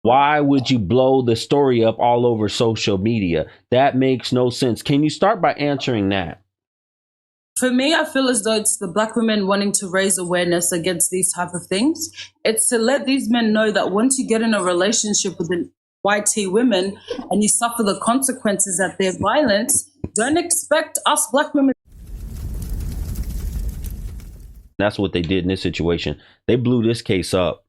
Why would you blow the story up all over social media? That makes no sense. Can you start by answering that? For me, I feel as though it's the black women wanting to raise awareness against these type of things. It's to let these men know that once you get in a relationship with an YT women and you suffer the consequences at their violence, don't expect us black women. That's what they did in this situation. They blew this case up.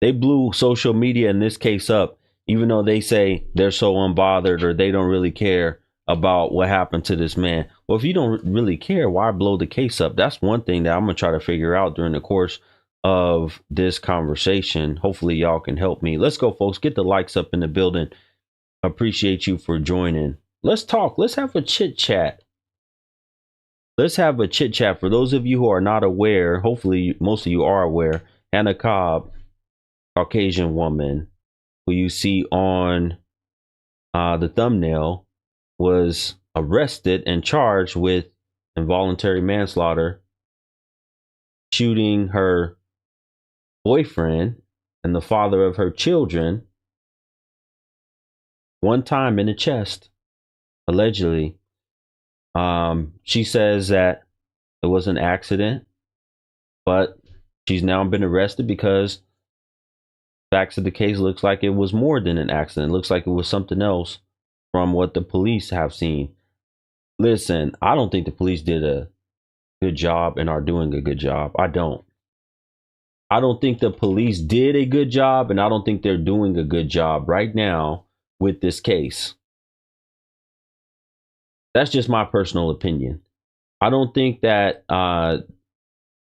They blew social media in this case up, even though they say they're so unbothered or they don't really care about what happened to this man. Well, if you don't really care, why blow the case up? That's one thing that I'm going to try to figure out during the course of this conversation. Hopefully y'all can help me. Let's go, folks. Get the likes up in the building. Appreciate you for joining. Let's talk. Let's have a chit chat. Let's have a chit chat. For those of you who are not aware, hopefully most of you are aware, Hannah Cobb, Caucasian woman who you see on the thumbnail, was arrested and charged with involuntary manslaughter, shooting her boyfriend and the father of her children one time in the chest, allegedly. She says that it was an accident, but she's now been arrested because facts of the case looks like it was more than an accident. It looks like it was something else from what the police have seen. Listen, I don't think the police did a good job and are doing a good job. I don't think the police did a good job, and I don't think they're doing a good job right now with this case. That's just my personal opinion. I don't think that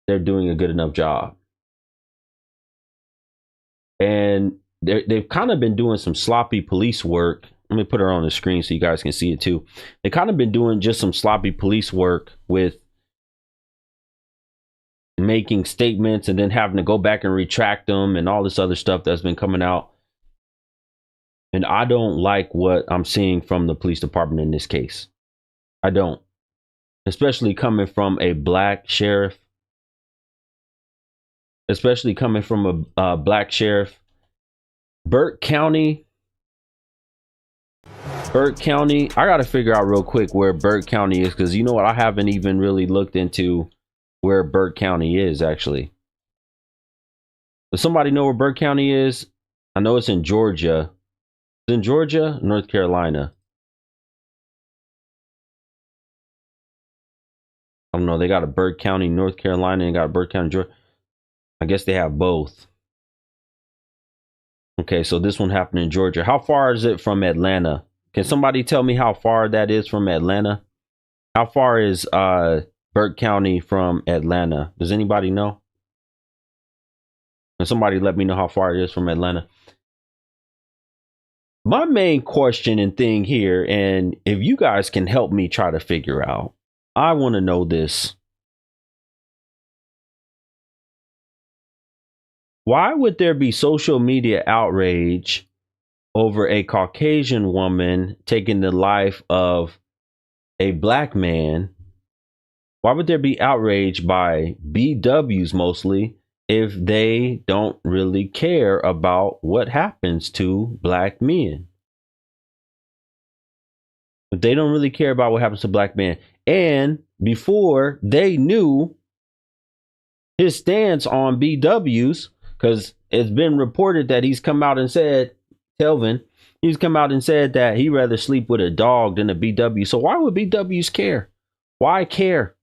they're doing a good enough job. And they've kind of been doing some sloppy police work. Let me put her on the screen so you guys can see it too. They've kind of been doing just some sloppy police work with making statements and then having to go back and retract them and all this other stuff that's been coming out. And I don't like what I'm seeing from the police department in this case. I don't. Especially coming from a black sheriff. Especially coming from a black sheriff. Burke County. I got to figure out real quick where Burke County is, because you know what? I haven't even really looked into where Burke County is, actually. Does somebody know where Burke County is? I know it's in Georgia. It's in Georgia, North Carolina. I don't know. They got a Burke County, North Carolina, and got a Burke County, Georgia. I guess they have both. Okay, so this one happened in Georgia. How far is it from Atlanta? Can somebody tell me how far that is from Atlanta? How far is Burke County from Atlanta? Does anybody know? Can somebody let me know how far it is from Atlanta? My main question and thing here, and if you guys can help me try to figure out, I want to know this. Why would there be social media outrage over a Caucasian woman taking the life of a black man? Why would there be outrage by BWs mostly if they don't really care about what happens to black men? If they don't really care about what happens to black men, and before they knew his stance on BWs, because it's been reported that he's come out and said, Telvin, he's come out and said that he'd rather sleep with a dog than a BW. So why would BWs care? Why care?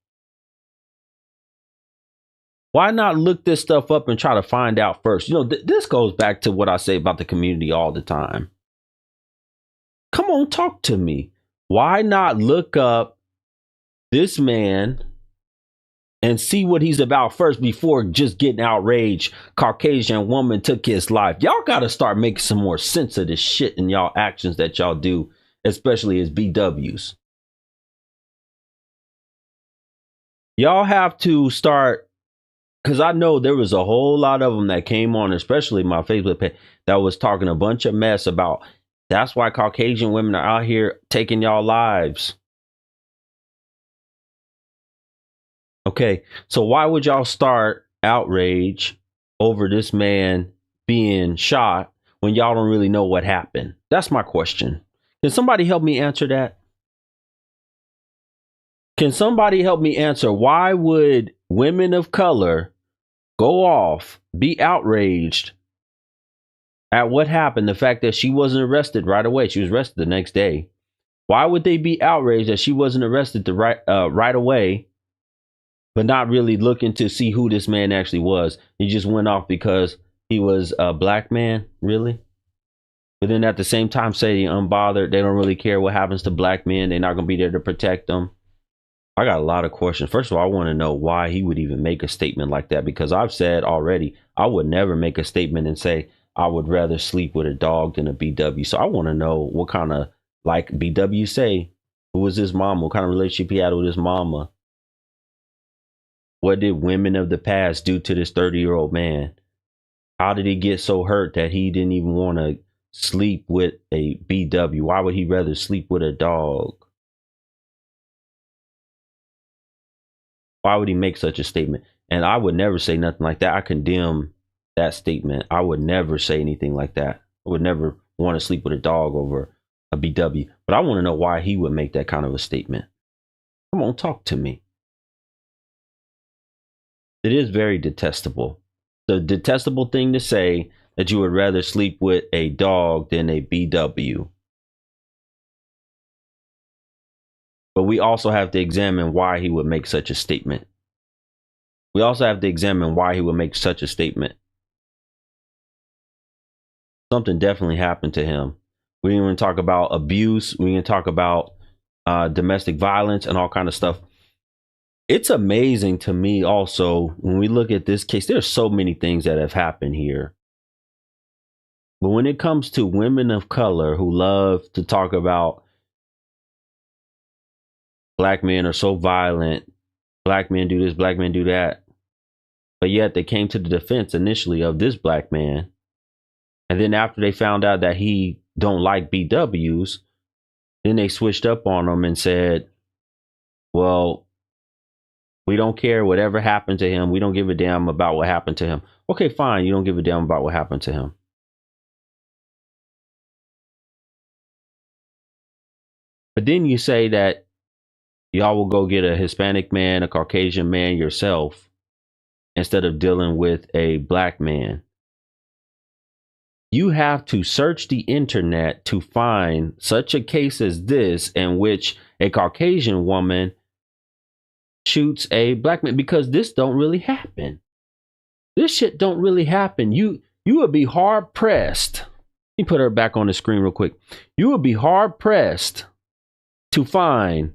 Why not look this stuff up and try to find out first? You know, this goes back to what I say about the community all the time. Come on, talk to me. Why not look up this man and see what he's about first before just getting outraged? Caucasian woman took his life. Y'all got to start making some more sense of this shit in y'all actions that y'all do, especially as BWs. Y'all have to start, because I know there was a whole lot of them that came on, especially my Facebook page, that was talking a bunch of mess about that's why Caucasian women are out here taking y'all lives. Okay, so why would y'all start outrage over this man being shot when y'all don't really know what happened? That's my question. Can somebody help me answer that? Can somebody help me answer why would women of color go off, be outraged at what happened? The fact that she wasn't arrested right away. She was arrested the next day. Why would they be outraged that she wasn't arrested right away, but not really looking to see who this man actually was? He just went off because he was a black man, really? But then at the same time say unbothered, they don't really care what happens to black men. They're not going to be there to protect them. I got a lot of questions. First of all, I want to know why he would even make a statement like that, because I've said already, I would never make a statement and say I would rather sleep with a dog than a BW. So I want to know what kind of, like BW say, who was his mama? What kind of relationship he had with his mama? What did women of the past do to this 30-year-old man? How did he get so hurt that he didn't even want to sleep with a BW? Why would he rather sleep with a dog? Why would he make such a statement? And I would never say nothing like that. I condemn that statement. I would never say anything like that. I would never want to sleep with a dog over a BW. But I want to know why he would make that kind of a statement. Come on, talk to me. It is very detestable. The detestable thing to say that you would rather sleep with a dog than a BW. But we also have to examine why he would make such a statement. We also have to examine why he would make such a statement. Something definitely happened to him. We didn't even talk about abuse. We didn't talk about domestic violence and all kind of stuff. It's amazing to me also, when we look at this case, there's so many things that have happened here. But when it comes to women of color who love to talk about black men are so violent, black men do this, black men do that, but yet they came to the defense initially of this black man. And then after they found out that he don't like BWs, then they switched up on him and said, well, we don't care whatever happened to him. We don't give a damn about what happened to him. Okay, fine. You don't give a damn about what happened to him. But then you say that y'all will go get a Hispanic man, a Caucasian man yourself, instead of dealing with a black man. You have to search the internet to find such a case as this, in which a Caucasian woman shoots a black man, because this don't really happen. This shit don't really happen. You would be hard pressed. Let me put her back on the screen real quick. You would be hard pressed to find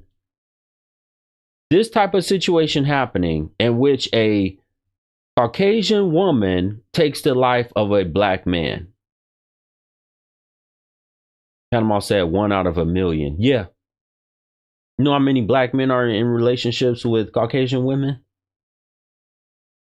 this type of situation happening in which a Caucasian woman takes the life of a black man. Panama said 1 out of a million. Yeah. You know how many black men are in relationships with Caucasian women?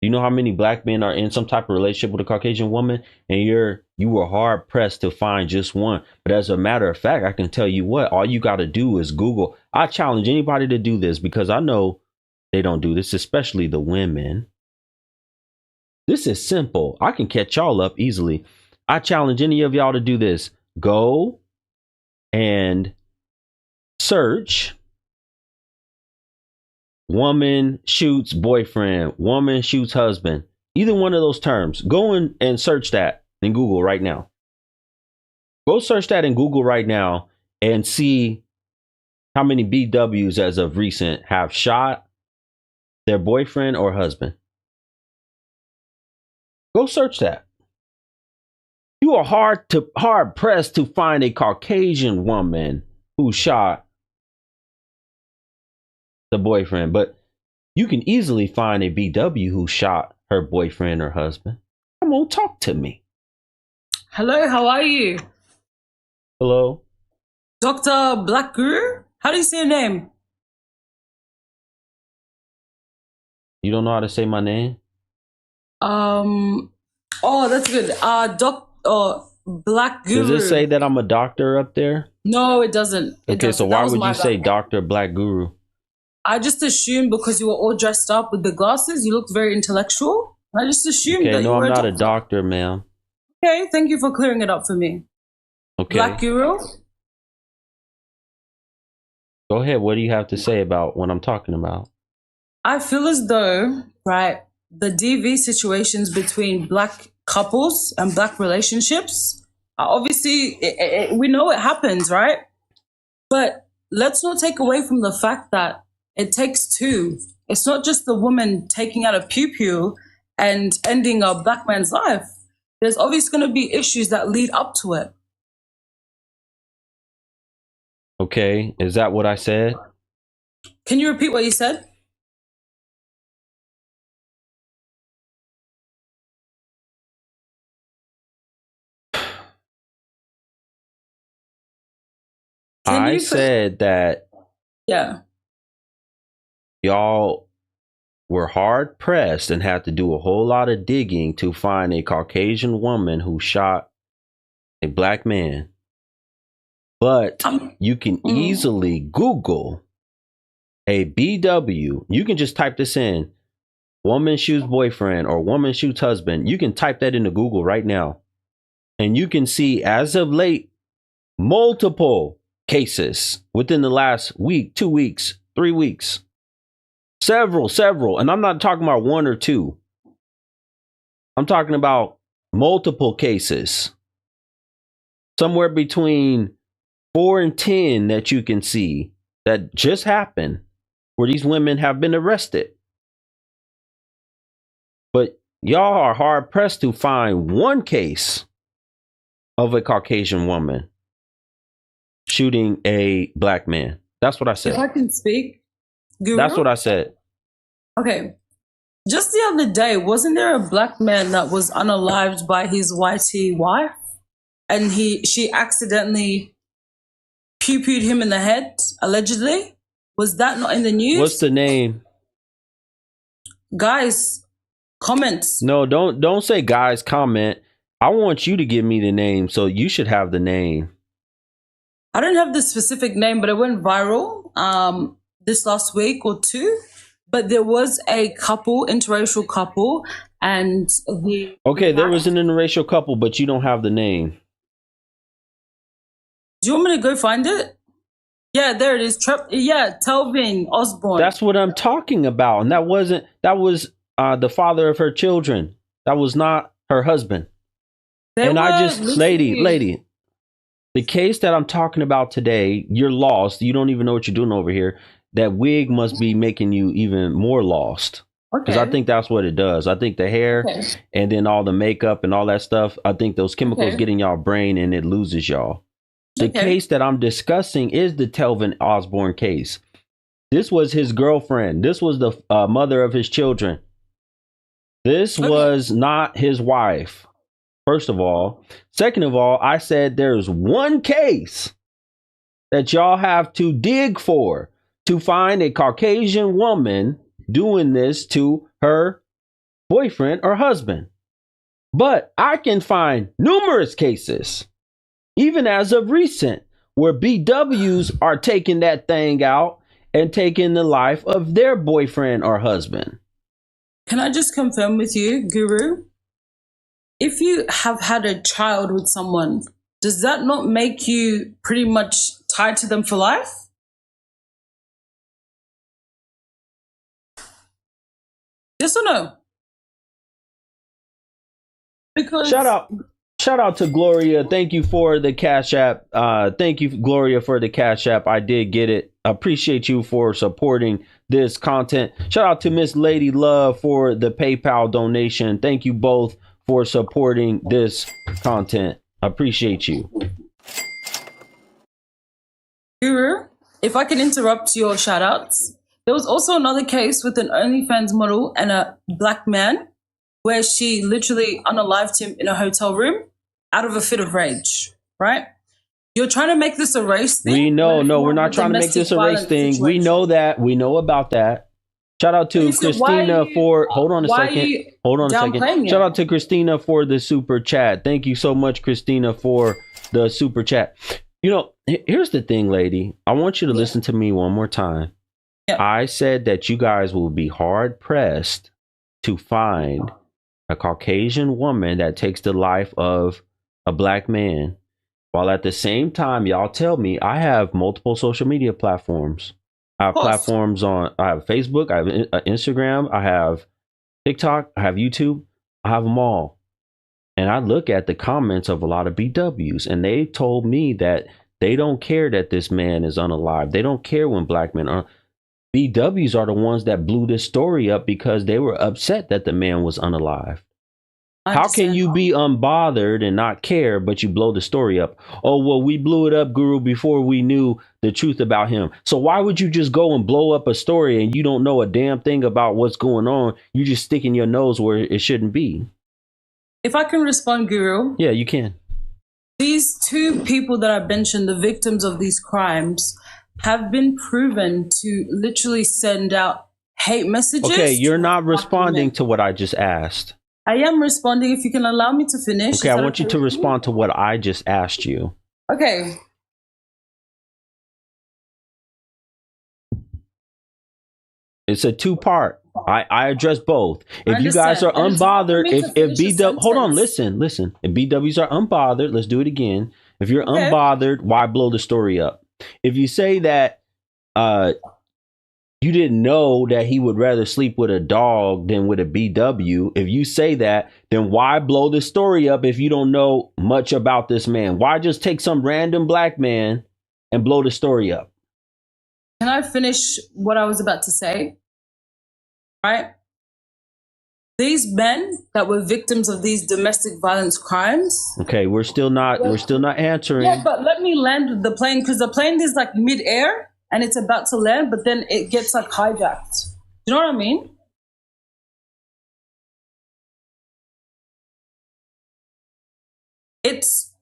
You know how many black men are in some type of relationship with a Caucasian woman? And you were hard pressed to find just one. But as a matter of fact, I can tell you what, all you got to do is Google. I challenge anybody to do this, because I know they don't do this, especially the women. This is simple. I can catch y'all up easily. I challenge any of y'all to do this. Go and search woman shoots boyfriend, woman shoots husband, either one of those terms. Go in and search that in Google right now. Go search that in Google right now and see how many BWs as of recent have shot their boyfriend or husband. Go search that. You are hard pressed to find a Caucasian woman who shot the boyfriend, but you can easily find a BW who shot her boyfriend or husband. Come on, talk to me. Hello, how are you? Hello, Dr. Black Guru? How do you say your name? you don't know how to say my name? Oh, that's good. Black Guru. Does it say that I'm a doctor up there? No, it doesn't. Okay, so why would you say Dr. Black Guru? I just assumed because you were all dressed up with the glasses, you looked very intellectual. I just assumed that Okay, you no, were I'm not a a doctor, ma'am. Okay, thank you for clearing it up for me. Okay. Black Guru? Go ahead. What do you have to say about what I'm talking about? I feel as though, right, the DV situations between black couples and black relationships, obviously, we know it happens, right? But let's not take away from the fact that it takes two. It's not just the woman taking out a pew-pew and ending a black man's life. There's obviously going to be issues that lead up to it. Okay. Is that what I said? Can you repeat what you said? I said that yeah, y'all were hard pressed and had to do a whole lot of digging to find a Caucasian woman who shot a black man. But you can easily Google a BW. You can just type this in, woman shoots boyfriend or woman shoots husband. You can type that into Google right now. And you can see, as of late, multiple cases within the last week, 2 weeks, 3 weeks. Several. And I'm not talking about one or two. I'm talking about multiple cases. Somewhere between 4 and 10 that you can see that just happened where these women have been arrested. But y'all are hard pressed to find one case of a Caucasian woman shooting a black man. That's what I said. If I can speak, Guru? That's what I said. Okay. Just the other day, wasn't there a black man that was unalived by his whitey wife? And she accidentally pew-pewed him in the head, allegedly? Was that not in the news? What's the name? Guys, comments. No, don't say guys, comment. I want you to give me the name, so you should have the name. I don't have the specific name, but it went viral this last week or two. But there was a couple, interracial couple, and there was an interracial couple, but you don't have the name. Do you want me to go find it? Yeah, there it is. Telvin Osborne. That's what I'm talking about. And that was the father of her children. That was not her husband. Lady, the case that I'm talking about today, you're lost. You don't even know what you're doing over here. That wig must be making you even more lost. Because I think that's what it does. I think the hair and then all the makeup and all that stuff, I think those chemicals get in y'all brain and it loses y'all. The case that I'm discussing is the Telvin Osborne case. This was his girlfriend. This was the mother of his children. This was not his wife, first of all. Second of all, I said there's one case that y'all have to dig for to find a Caucasian woman doing this to her boyfriend or husband. But I can find numerous cases, even as of recent, where BWs are taking that thing out and taking the life of their boyfriend or husband. Can I just confirm with you, Guru? If you have had a child with someone, does that not make you pretty much tied to them for life? Yes or no? Because Shout out to Gloria. Thank you for the Cash App. Thank you, Gloria, for the Cash App. I did get it. Appreciate you for supporting this content. Shout out to Miss Lady Love for the PayPal donation. Thank you both for supporting this content. Appreciate you. Guru, if I can interrupt your shout outs, there was also another case with an OnlyFans model and a black man where she literally unalived him in a hotel room out of a fit of rage, right? You're trying to make this a race thing. We know, no, we're not trying to make this a race thing. Situation. We know that. We know about that. Shout out to Christina for, hold on a second. Shout out to Christina for the super chat. Thank you so much, Christina, for the super chat. You know, here's the thing, lady. I want you to listen to me one more time. I said that you guys will be hard pressed to find a Caucasian woman that takes the life of a black man, while at the same time, y'all tell me I have multiple social media platforms. I have platforms on, I have Facebook, I have Instagram, I have TikTok, I have YouTube, I have them all. And I look at the comments of a lot of BWs, and they told me that they don't care that this man is unalive. They don't care when black men are. BWs are the ones that blew this story up because they were upset that the man was unalive. How can you be unbothered and not care, but you blow the story up? Oh, well, we blew it up, Guru, before we knew the truth about him. So why would you just go and blow up a story and you don't know a damn thing about what's going on? You just sticking your nose where it shouldn't be. If I can respond, Guru. Yeah, you can. These two people that I mentioned, the victims of these crimes, have been proven to literally send out hate messages. Okay, you're not responding to what I just asked. I am responding. If you can allow me to finish. Okay, I want you to respond to what I just asked you. Okay. It's a two-part. I address both. If you guys are unbothered, if BW, hold on, listen. If BWs are unbothered, let's do it again. If you're unbothered, why blow the story up? If you say that you didn't know that he would rather sleep with a dog than with a BW, if you say that, then why blow the story up if you don't know much about this man? Why just take some random black man and blow the story up? Can I finish what I was about to say? Right? These men that were victims of these domestic violence crimes. Okay, we're still not answering. Yeah, but let me land the plane, because the plane is like mid-air and it's about to land, but then it gets like hijacked. You know what I mean? It's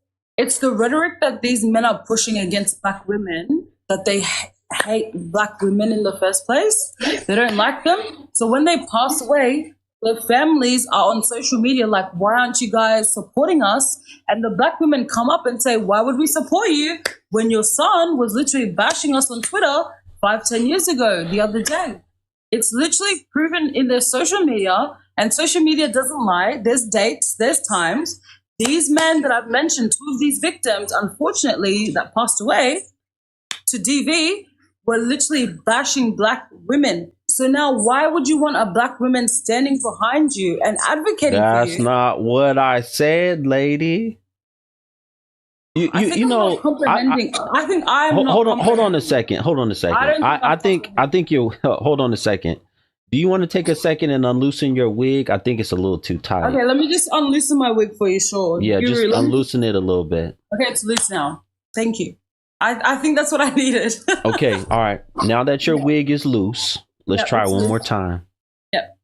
the rhetoric that these men are pushing against black women, that they hate black women in the first place. They don't like them. So when they pass away, their families are on social media like, why aren't you guys supporting us? And the black women come up and say, why would we support you when your son was literally bashing us on Twitter 5-10 years ago, the other day? It's literally proven in their social media, and social media doesn't lie. There's dates, there's times. These men that I've mentioned, two of these victims, unfortunately, that passed away to DV, were literally bashing black women. So now why would you want a black woman standing behind you and advocating for you? That's not what I said, lady. You know, I think I'm hold on a second. I think you hold on a second. Do you want to take a second and unloosen your wig? I think it's a little too tight. Okay, let me just unloosen my wig for you, sure. Yeah, just unloosen it a little bit. Okay, it's loose now. Thank you. I think that's what I needed. Okay, all right. Now that your wig is loose, let's try one more time. Yep.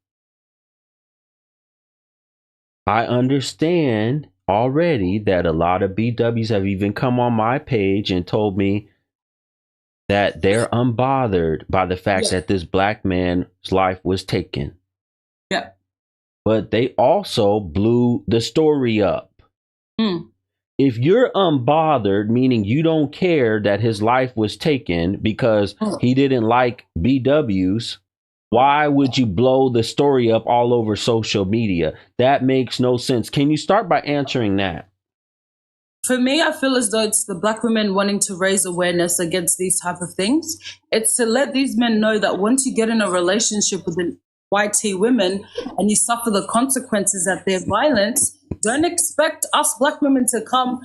I understand already that a lot of BWs have even come on my page and told me that they're unbothered by the fact that this black man's life was taken. Yeah. But they also blew the story up. If you're unbothered, meaning you don't care that his life was taken because he didn't like BWs, why would you blow the story up all over social media? That makes no sense. Can you start by answering that? For me, I feel as though it's the black women wanting to raise awareness against these type of things. It's to let these men know that once you get in a relationship with an white women and you suffer the consequences of their violence, don't expect us black women to come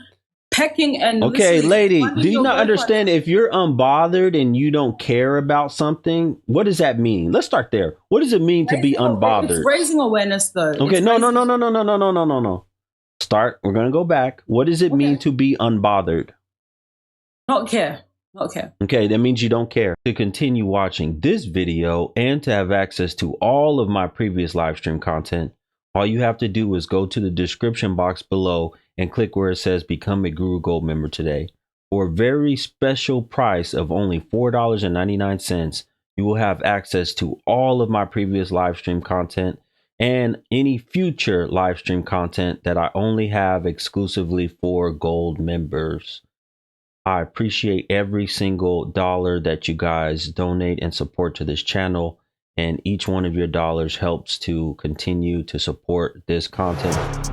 pecking and... Okay, lady, do you not understand if you're unbothered and you don't care about something, what does that mean? Let's start there. What does it mean to be unbothered? It's raising awareness, though. Okay, no. Start. We're going to go back. What does it mean to be unbothered? Not care. Okay, that means you don't care. To continue watching this video and to have access to all of my previous live stream content, all you have to do is go to the description box below and click where it says become a Guru Gold member today. For a very special price of only $4.99, you will have access to all of my previous live stream content and any future live stream content that I only have exclusively for gold members. I appreciate every single dollar that you guys donate and support to this channel. and each one of your dollars helps to continue to support this content.